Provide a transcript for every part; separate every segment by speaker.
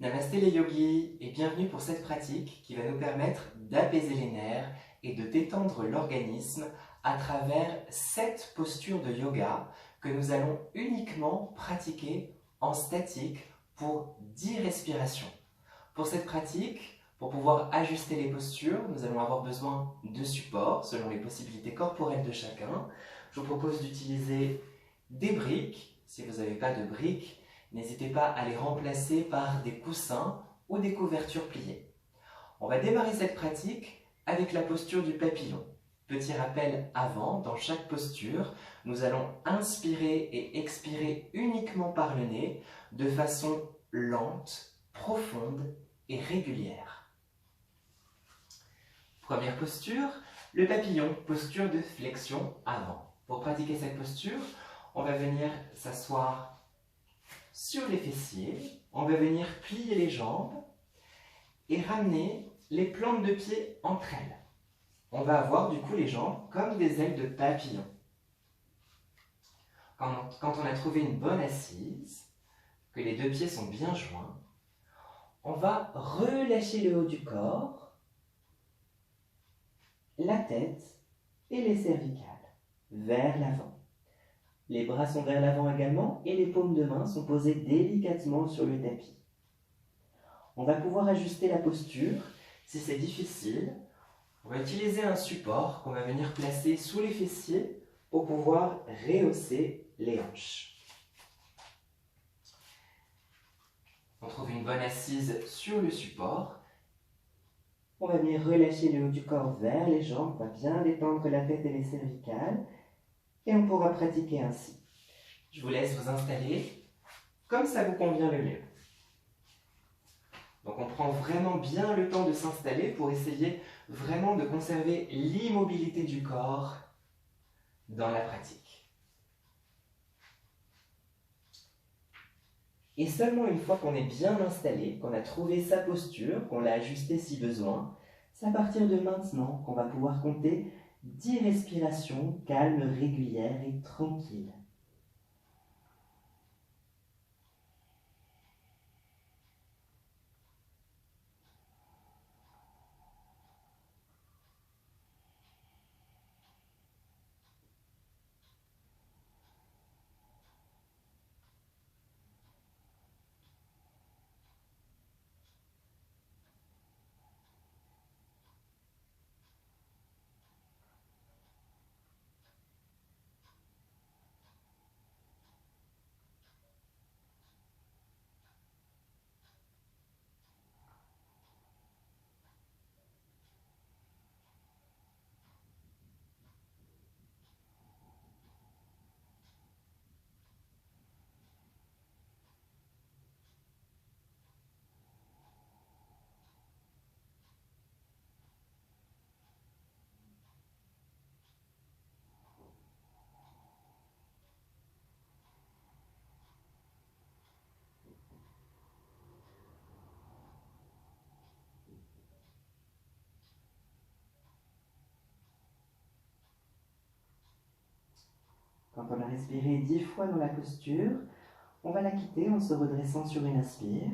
Speaker 1: Namasté les yogis et bienvenue pour cette pratique qui va nous permettre d'apaiser les nerfs et de détendre l'organisme à travers 7 postures de yoga que nous allons uniquement pratiquer en statique pour 10 respirations. Pour cette pratique, pour pouvoir ajuster les postures, nous allons avoir besoin de supports selon les possibilités corporelles de chacun. Je vous propose d'utiliser des briques. Si vous n'avez pas de briques, n'hésitez pas à les remplacer par des coussins ou des couvertures pliées. On va démarrer cette pratique avec la posture du papillon. Petit rappel avant, dans chaque posture, nous allons inspirer et expirer uniquement par le nez de façon lente, profonde et régulière. Première posture, le papillon, posture de flexion avant. Pour pratiquer cette posture, on va venir s'asseoir sur les fessiers, on va venir plier les jambes et ramener les plantes de pied entre elles. On va avoir du coup les jambes comme des ailes de papillon. Quand on a trouvé une bonne assise, que les deux pieds sont bien joints, on va relâcher le haut du corps, la tête et les cervicales vers l'avant. Les bras sont vers l'avant également et les paumes de main sont posées délicatement sur le tapis. On va pouvoir ajuster la posture. Si c'est difficile, on va utiliser un support qu'on va venir placer sous les fessiers pour pouvoir rehausser les hanches. On trouve une bonne assise sur le support. On va venir relâcher le haut du corps vers les jambes, on va bien détendre la tête et les cervicales. Et on pourra pratiquer ainsi. Je vous laisse vous installer comme ça vous convient le mieux. Donc on prend vraiment bien le temps de s'installer pour essayer vraiment de conserver l'immobilité du corps dans la pratique. Et seulement une fois qu'on est bien installé, qu'on a trouvé sa posture, qu'on l'a ajustée si besoin, c'est à partir de maintenant qu'on va pouvoir compter 10 respirations calmes, régulières et tranquilles. Quand on a respiré 10 fois dans la posture, on va la quitter en se redressant sur une inspire.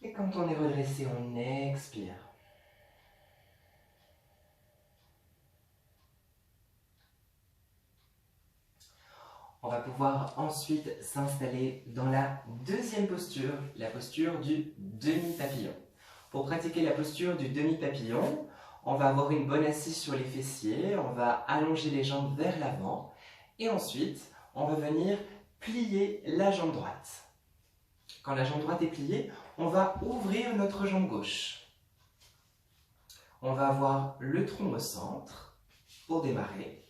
Speaker 1: Et quand on est redressé, on expire. On va pouvoir ensuite s'installer dans la deuxième posture, la posture du demi-papillon. Pour pratiquer la posture du demi-papillon, on va avoir une bonne assise sur les fessiers, on va allonger les jambes vers l'avant et ensuite, on va venir plier la jambe droite. Quand la jambe droite est pliée, on va ouvrir notre jambe gauche. On va avoir le tronc au centre pour démarrer.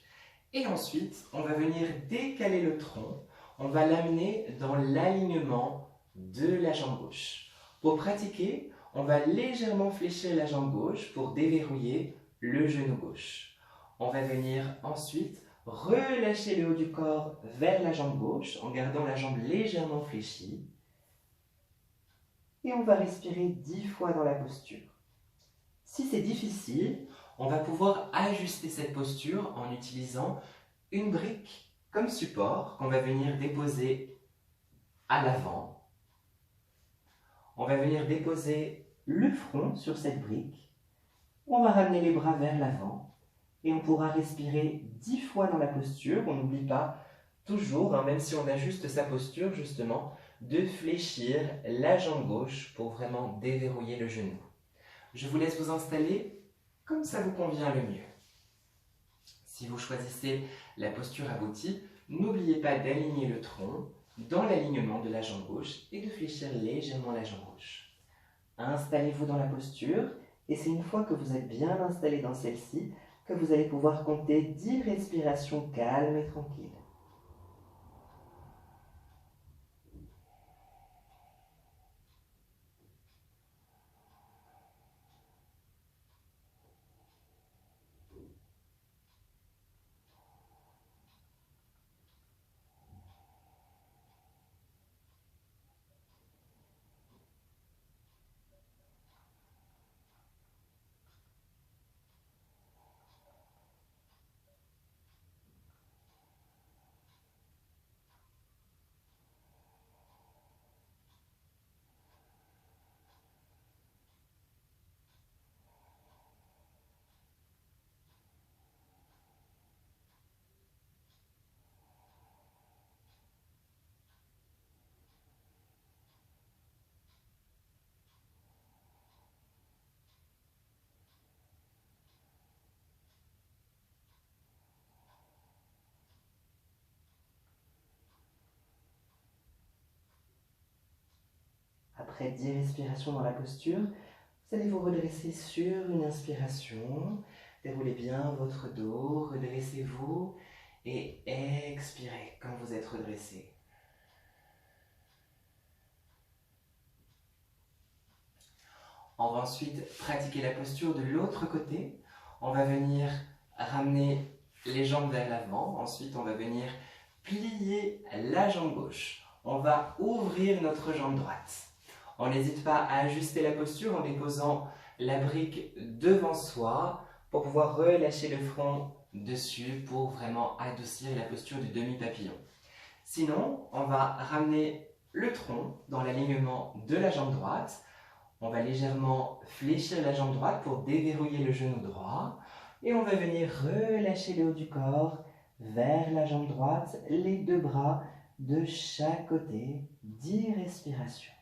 Speaker 1: Et ensuite, on va venir décaler le tronc, on va l'amener dans l'alignement de la jambe gauche. Pour pratiquer, on va légèrement fléchir la jambe gauche pour déverrouiller le genou gauche. On va venir ensuite relâcher le haut du corps vers la jambe gauche en gardant la jambe légèrement fléchie. Et on va respirer 10 fois dans la posture. Si c'est difficile, on va pouvoir ajuster cette posture en utilisant une brique comme support qu'on va venir déposer à l'avant. On va venir déposer le front sur cette brique. On va ramener les bras vers l'avant et on pourra respirer 10 fois dans la posture. On n'oublie pas toujours, même si on ajuste sa posture justement, de fléchir la jambe gauche pour vraiment déverrouiller le genou. Je vous laisse vous installer comme ça vous convient le mieux. Si vous choisissez la posture aboutie, n'oubliez pas d'aligner le tronc dans l'alignement de la jambe gauche et de fléchir légèrement la jambe gauche. Installez-vous dans la posture et c'est une fois que vous êtes bien installé dans celle-ci que vous allez pouvoir compter 10 respirations calmes et tranquilles. Après 10 respirations dans la posture, vous allez vous redresser sur une inspiration. Déroulez bien votre dos, redressez-vous et expirez quand vous êtes redressé. On va ensuite pratiquer la posture de l'autre côté. On va venir ramener les jambes vers l'avant. Ensuite, on va venir plier la jambe gauche. On va ouvrir notre jambe droite. On n'hésite pas à ajuster la posture en déposant la brique devant soi pour pouvoir relâcher le front dessus pour vraiment adoucir la posture du demi-papillon. Sinon, on va ramener le tronc dans l'alignement de la jambe droite. On va légèrement fléchir la jambe droite pour déverrouiller le genou droit. Et on va venir relâcher le haut du corps vers la jambe droite, les deux bras de chaque côté. 10 respirations.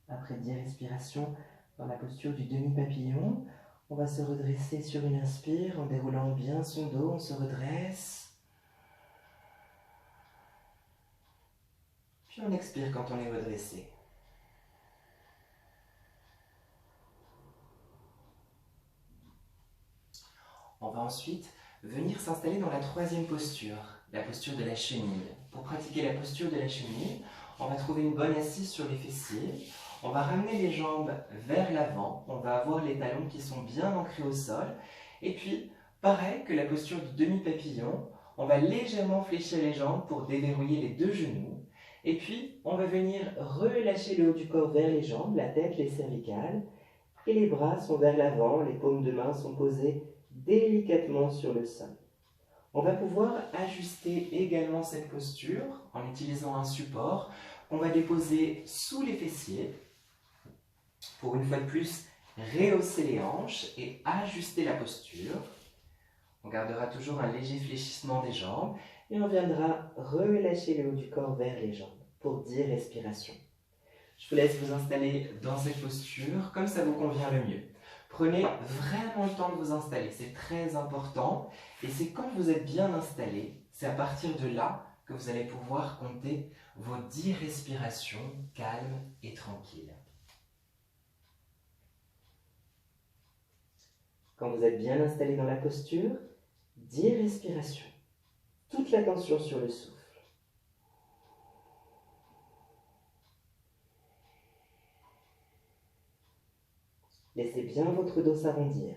Speaker 1: Après 10 respirations dans la posture du demi-papillon, on va se redresser sur une inspire en déroulant bien son dos, on se redresse. Puis on expire quand on est redressé. On va ensuite venir s'installer dans la troisième posture, la posture de la chenille. Pour pratiquer la posture de la chenille, on va trouver une bonne assise sur les fessiers. On va ramener les jambes vers l'avant. On va avoir les talons qui sont bien ancrés au sol. Et puis, pareil que la posture du demi-papillon, on va légèrement fléchir les jambes pour déverrouiller les deux genoux. Et puis, on va venir relâcher le haut du corps vers les jambes, la tête, les cervicales. Et les bras sont vers l'avant, les paumes de main sont posées délicatement sur le sol. On va pouvoir ajuster également cette posture en utilisant un support qu'on va déposer sous les fessiers. Pour une fois de plus, rehausser les hanches et ajuster la posture. On gardera toujours un léger fléchissement des jambes et on viendra relâcher le haut du corps vers les jambes pour 10 respirations. Je vous laisse vous installer dans cette posture comme ça vous convient le mieux. Prenez vraiment le temps de vous installer, c'est très important. Et c'est quand vous êtes bien installé, c'est à partir de là que vous allez pouvoir compter vos 10 respirations calmes et tranquilles. Quand vous êtes bien installé dans la posture, 10 respirations. Toute l'attention sur le souffle. Laissez bien votre dos s'arrondir.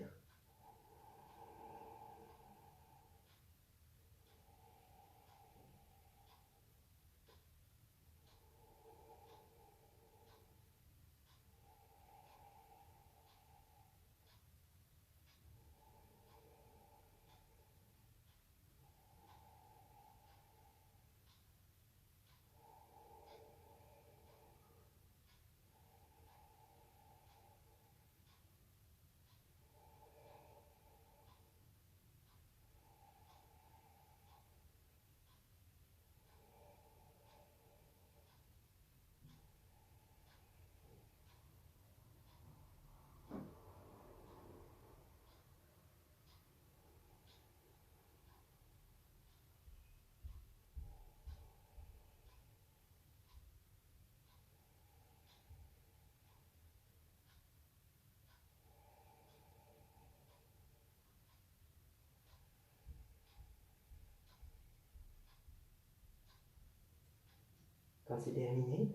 Speaker 1: Quand c'est terminé,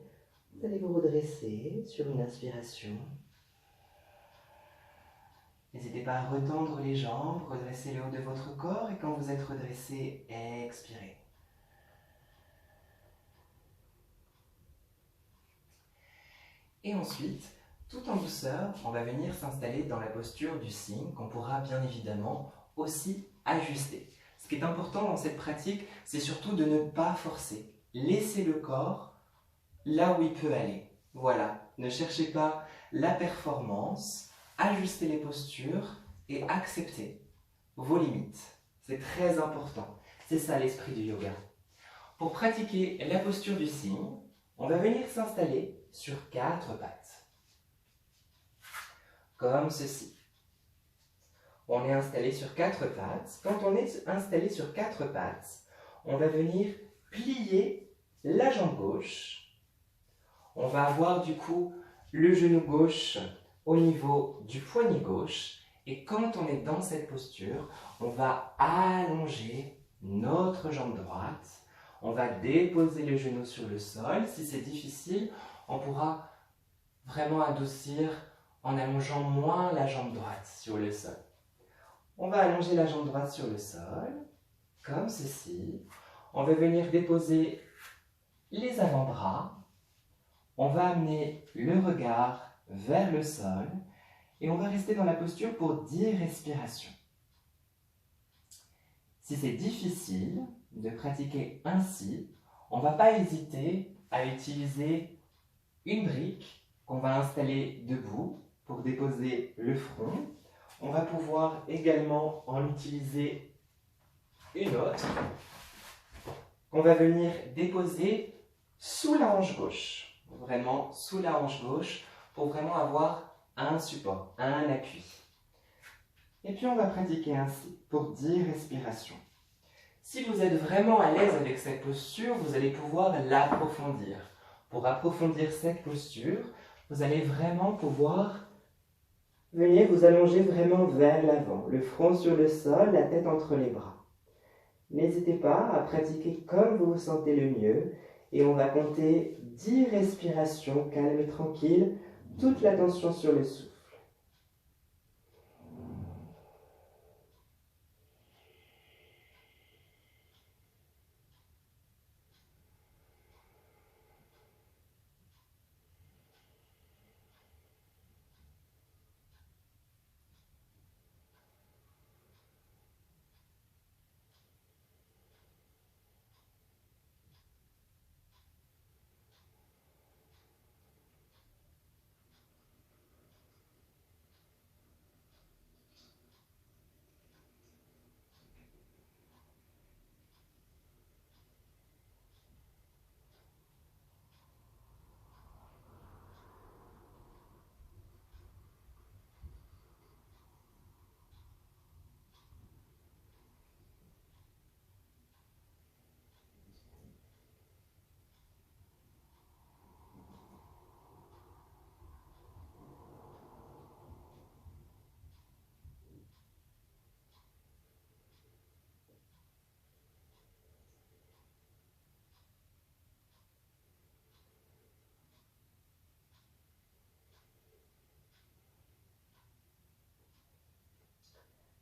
Speaker 1: vous allez vous redresser sur une inspiration. N'hésitez pas à retendre les jambes, redresser le haut de votre corps et quand vous êtes redressé, expirez. Et ensuite, tout en douceur, on va venir s'installer dans la posture du cygne qu'on pourra bien évidemment aussi ajuster. Ce qui est important dans cette pratique, c'est surtout de ne pas forcer. Laissez le corps là où il peut aller. Voilà, ne cherchez pas la performance, ajustez les postures et acceptez vos limites. C'est très important. C'est ça l'esprit du yoga. Pour pratiquer la posture du cygne, on va venir s'installer sur 4 pattes. Comme ceci. On est installé sur 4 pattes. Quand on est installé sur 4 pattes, on va venir plier la jambe gauche. On va avoir du coup le genou gauche au niveau du poignet gauche. Et quand on est dans cette posture, on va allonger notre jambe droite. On va déposer le genou sur le sol. Si c'est difficile, on pourra vraiment adoucir en allongeant moins la jambe droite sur le sol. On va allonger la jambe droite sur le sol, comme ceci. On va venir déposer les avant-bras. On va amener le regard vers le sol et on va rester dans la posture pour 10 respirations. Si c'est difficile de pratiquer ainsi, on ne va pas hésiter à utiliser une brique qu'on va installer debout pour déposer le front. On va pouvoir également en utiliser une autre qu'on va venir déposer sous la hanche gauche. Vraiment sous la hanche gauche pour vraiment avoir un support, un appui. Et puis on va pratiquer ainsi pour 10 respirations. Si vous êtes vraiment à l'aise avec cette posture, vous allez pouvoir l'approfondir. Pour approfondir cette posture, vous allez vraiment pouvoir venir vous allonger vraiment vers l'avant, le front sur le sol, la tête entre les bras. N'hésitez pas à pratiquer comme vous vous sentez le mieux et on va compter 10 respirations calmes et tranquilles, toute l'attention sur le souffle.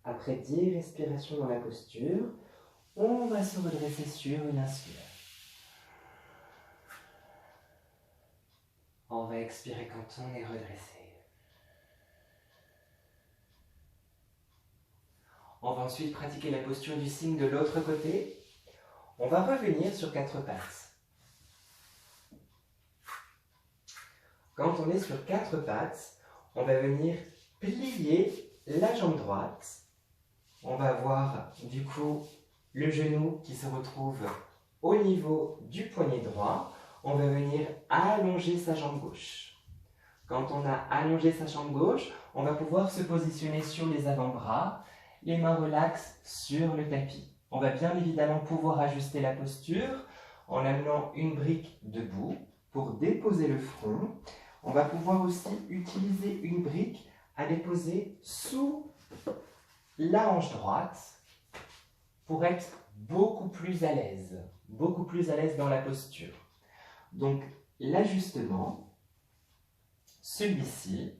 Speaker 1: Après 10 respirations dans la posture, on va se redresser sur une inspire. On va expirer quand on est redressé. On va ensuite pratiquer la posture du cygne de l'autre côté. On va revenir sur 4 pattes. Quand on est sur 4 pattes, on va venir plier la jambe droite. On va avoir du coup le genou qui se retrouve au niveau du poignet droit. On va venir allonger sa jambe gauche. Quand on a allongé sa jambe gauche, on va pouvoir se positionner sur les avant-bras, les mains relaxes sur le tapis. On va bien évidemment pouvoir ajuster la posture en amenant une brique debout pour déposer le front. On va pouvoir aussi utiliser une brique à déposer sous la hanche droite pour être beaucoup plus à l'aise dans la posture. Donc l'ajustement, celui-ci,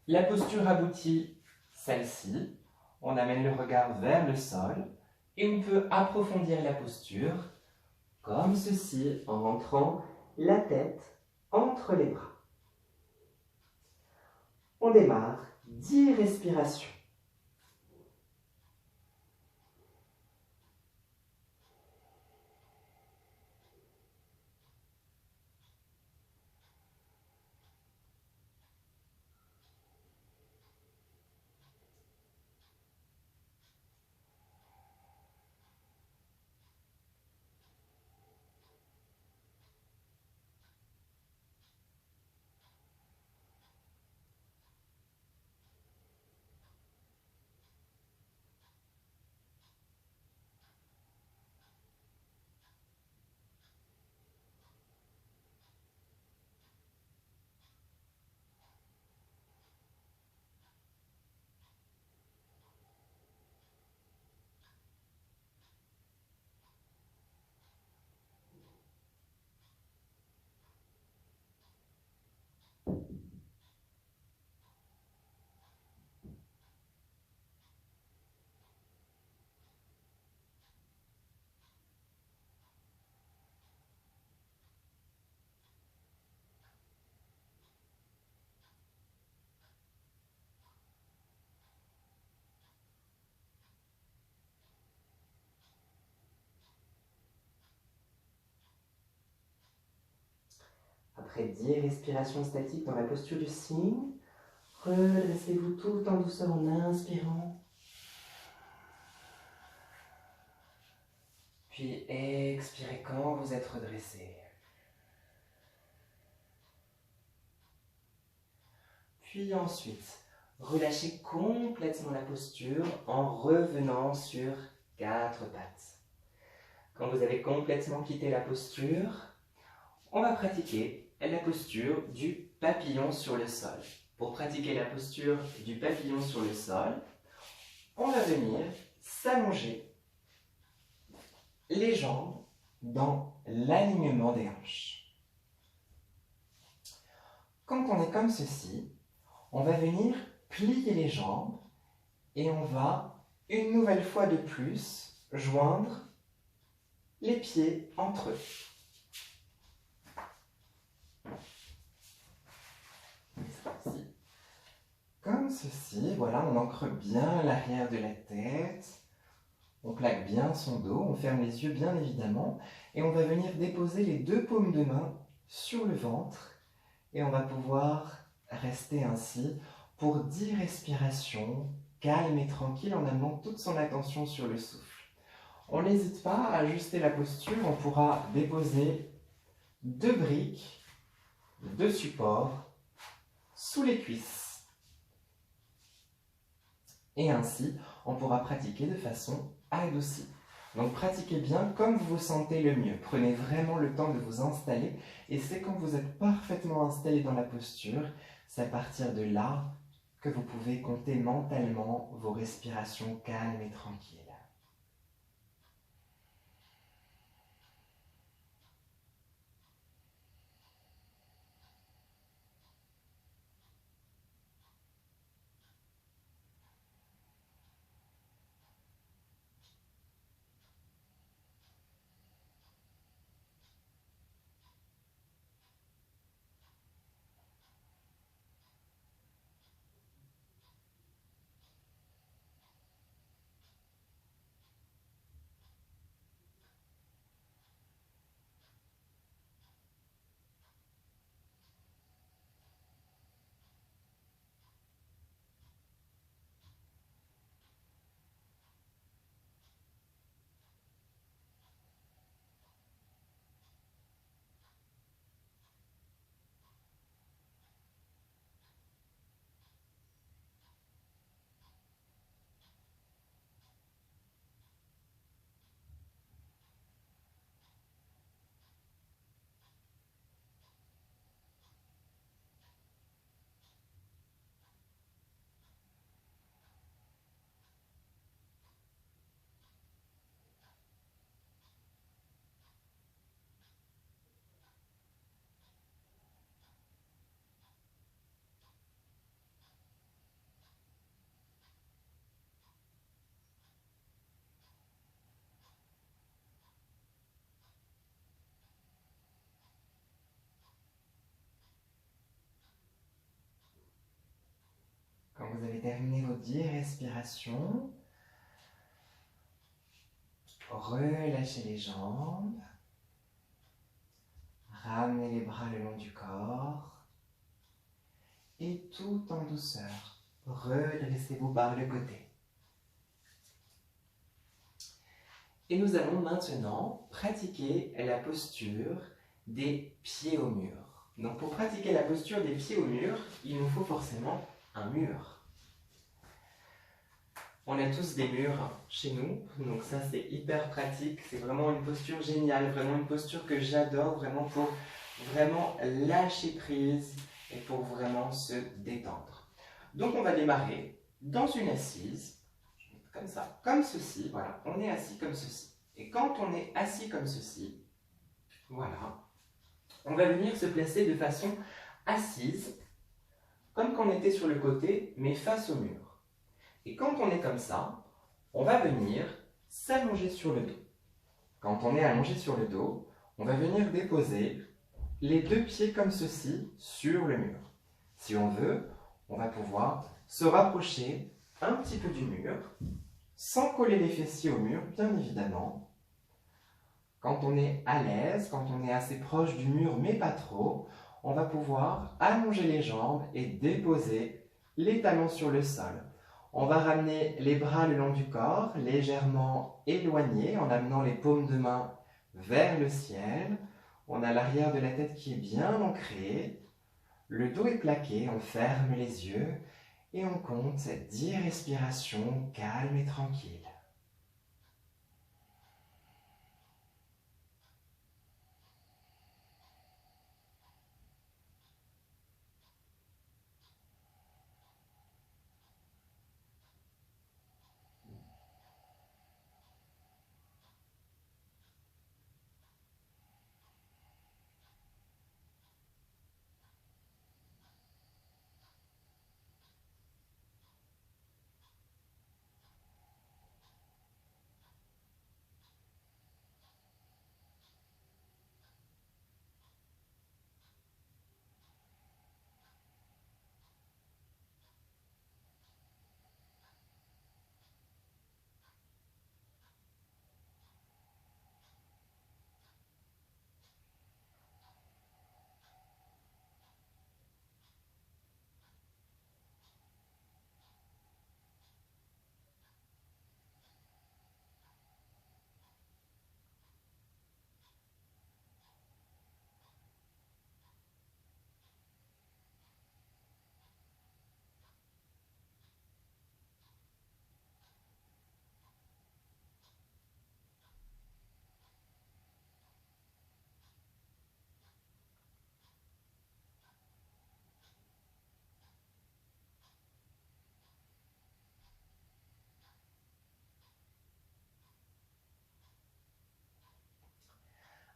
Speaker 1: la posture aboutie, celle-ci, on amène le regard vers le sol et on peut approfondir la posture comme ceci en rentrant la tête entre les bras. On démarre 10 respirations. Après 10 respirations statiques dans la posture du cygne, redressez-vous tout en douceur en inspirant. Puis expirez quand vous êtes redressé. Puis ensuite, relâchez complètement la posture en revenant sur 4 pattes. Quand vous avez complètement quitté la posture, on va pratiquer la posture du papillon sur le sol. Pour pratiquer la posture du papillon sur le sol, on va venir s'allonger les jambes dans l'alignement des hanches. Quand on est comme ceci, on va venir plier les jambes et on va, une nouvelle fois de plus, joindre les pieds entre eux. Comme ceci, voilà, on ancre bien l'arrière de la tête, on plaque bien son dos, on ferme les yeux bien évidemment, et on va venir déposer les 2 paumes de main sur le ventre, et on va pouvoir rester ainsi pour 10 respirations, calme et tranquille, en amenant toute son attention sur le souffle. On n'hésite pas à ajuster la posture, on pourra déposer 2 briques, 2 supports, sous les cuisses. Et ainsi, on pourra pratiquer de façon adoucie. Donc pratiquez bien comme vous vous sentez le mieux. Prenez vraiment le temps de vous installer et c'est quand vous êtes parfaitement installé dans la posture, c'est à partir de là que vous pouvez compter mentalement vos respirations calmes et tranquilles. terminer vos 10 respirations. Relâchez les jambes. Ramenez les bras le long du corps. Et tout en douceur, redressez-vous par le côté. Et nous allons maintenant pratiquer la posture des pieds au mur. Donc pour pratiquer la posture des pieds au mur, il nous faut forcément un mur. On a tous des murs chez nous, donc ça c'est hyper pratique, c'est vraiment une posture géniale, vraiment une posture que j'adore, vraiment pour vraiment lâcher prise et pour vraiment se détendre. Donc on va démarrer dans une assise, comme ça, comme ceci, voilà, on est assis comme ceci. Et quand on est assis comme ceci, voilà, on va venir se placer de façon assise, comme quand on était sur le côté, mais face au mur. Et quand on est comme ça, on va venir s'allonger sur le dos. Quand on est allongé sur le dos, on va venir déposer les deux pieds comme ceci sur le mur. Si on veut, on va pouvoir se rapprocher un petit peu du mur, sans coller les fessiers au mur, bien évidemment. Quand on est à l'aise, quand on est assez proche du mur, mais pas trop, on va pouvoir allonger les jambes et déposer les talons sur le sol. On va ramener les bras le long du corps, légèrement éloignés, en amenant les paumes de main vers le ciel. On a l'arrière de la tête qui est bien ancré. Le dos est plaqué, on ferme les yeux et on compte 10 respirations calmes et tranquilles.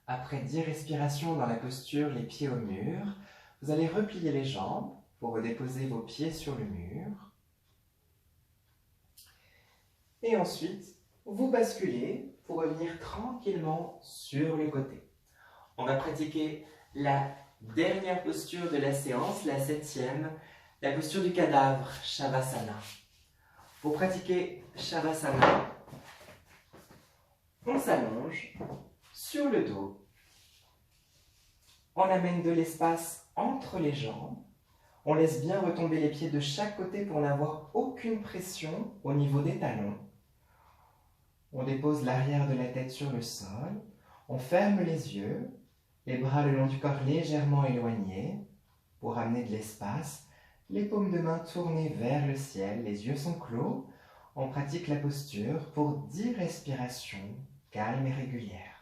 Speaker 1: Après 10 respirations dans la posture, les pieds au mur, vous allez replier les jambes pour redéposer vos pieds sur le mur. Et ensuite, vous basculez pour revenir tranquillement sur le côté. On va pratiquer la dernière posture de la séance, la 7e, la posture du cadavre, Shavasana. Pour pratiquer Shavasana, on s'allonge sur le dos. On amène de l'espace entre les jambes. On laisse bien retomber les pieds de chaque côté pour n'avoir aucune pression au niveau des talons. On dépose l'arrière de la tête sur le sol. On ferme les yeux, les bras le long du corps légèrement éloignés pour amener de l'espace. Les paumes de main tournées vers le ciel, les yeux sont clos. On pratique la posture pour 10 respirations calmes et régulières.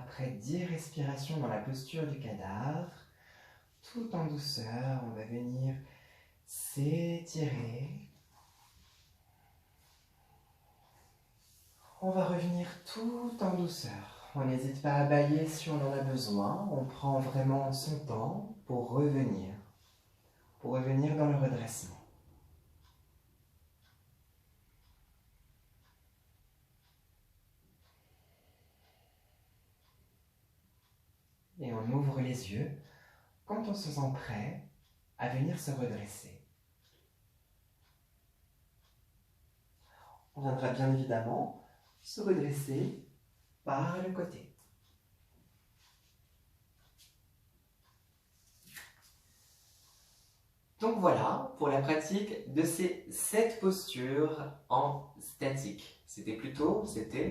Speaker 1: après 10 respirations dans la posture du cadavre, tout en douceur, on va venir s'étirer. On va revenir tout en douceur. On n'hésite pas à bâiller si on en a besoin. On prend vraiment son temps pour revenir dans le redressement. Et on ouvre les yeux quand on se sent prêt à venir se redresser. On viendra bien évidemment se redresser par le côté. Donc voilà pour la pratique de ces 7 postures en statique. C'était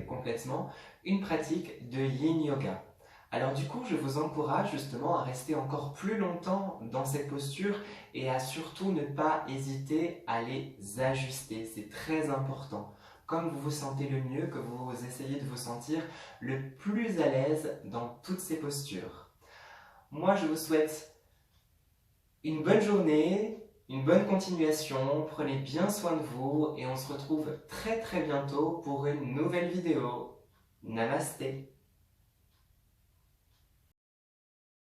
Speaker 1: complètement une pratique de Yin Yoga. Alors du coup, je vous encourage justement à rester encore plus longtemps dans cette posture et à surtout ne pas hésiter à les ajuster. C'est très important. Comme vous vous sentez le mieux, que vous essayez de vous sentir le plus à l'aise dans toutes ces postures. Moi, je vous souhaite une bonne journée, une bonne continuation. Prenez bien soin de vous et on se retrouve très bientôt pour une nouvelle vidéo. Namasté.